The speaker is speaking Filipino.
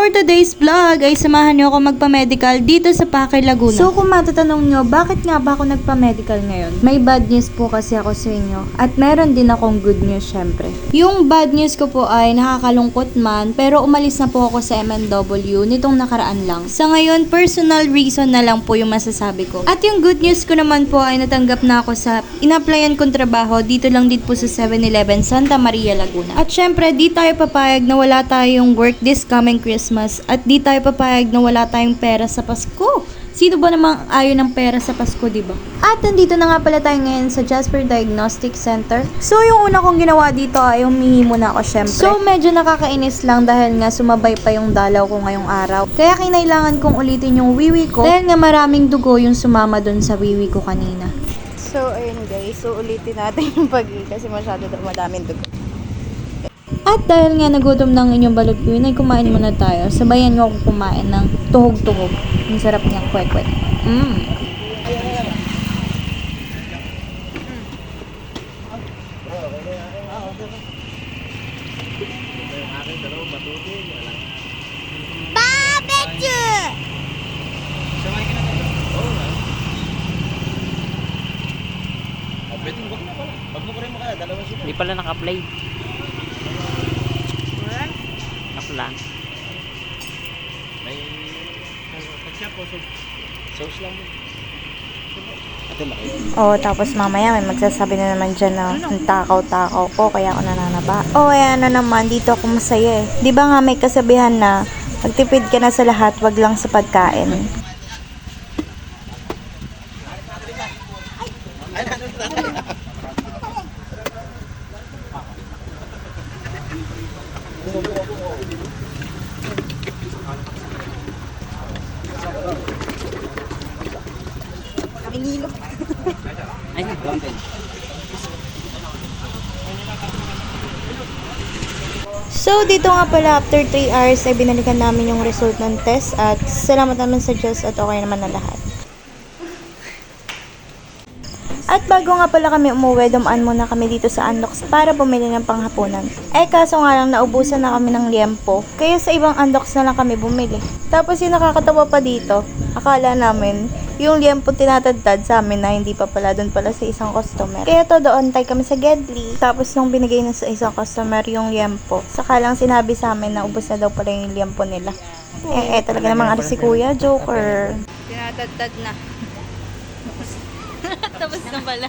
for today's vlog ay samahan niyo ako magpa-medical dito sa Paque, Laguna. So kung matatanong niyo, bakit nga ba ako nagpa-medical ngayon? May bad news po kasi ako sa inyo at meron din akong good news syempre. Yung bad news ko po ay nakakalungkot man pero umalis na po ako sa MNW nitong nakaraan lang. Sa ngayon, personal reason na lang po yung masasabi ko. At yung good news ko naman po ay natanggap na ako sa in-applyan kong trabaho dito lang din po sa 7-Eleven Santa Maria, Laguna. At syempre, di tayo papayag na wala tayong work this coming Christmas at di tayo papayag na wala tayong pera sa Pasko. Sino ba namang ayaw ng pera sa Pasko, diba? At nandito na nga pala tayo ngayon sa Jasper Diagnostic Center. So, yung una kong ginawa dito ay humihi muna ako syempre. So, medyo nakakainis lang dahil nga sumabay pa yung dalaw ko ngayong araw. Kaya kinailangan kong ulitin yung wiwi ko dahil nga maraming dugo yung sumama dun sa wiwi ko kanina. So, ayun guys. So, ulitin natin yung pag-i kasi masyado madaming dugo. At dahil nga nagutom ng inyong balot-uwin ay kumain muna tayo. Sabayan nyo ako kumain ng tuhog-tuhog. Ang sarap niyang kwek-kwek. Barbecue! Hindi pala naka-play. Naka-lang. May ketchup o sauce lang. Oh, tapos mamaya may magsasabi na naman dyan na ang takaw-takaw ko kaya ako nananaba. Oh, ayan na naman. Dito ako masaya eh. Di ba nga may kasabihan na magtipid ka na sa lahat, wag lang sa pagkain. Ay, So, dito nga pala, after 3 hours, ay binalikan namin yung result ng test at salamat naman sa Diyos at okay naman na lahat. At bago nga pala kami umuwi, dumaan muna kami dito sa Unlocks para bumili ng panghapunan. Eh kaso nga lang naubusan na kami ng liempo, kaya sa ibang Unlocks na lang kami bumili. Tapos yung nakakatawa pa dito, akala namin yung liempo tinatadtad sa amin na hindi pa pala doon pala sa isang customer. Kaya todo antay kami sa Gedli. Tapos nung binigay na sa isang customer yung liempo, saka lang sinabi sa amin na ubos na daw pala yung liempo nila. Talaga namang si Kuya, joker. Tinatadtad na. Tapos na pala.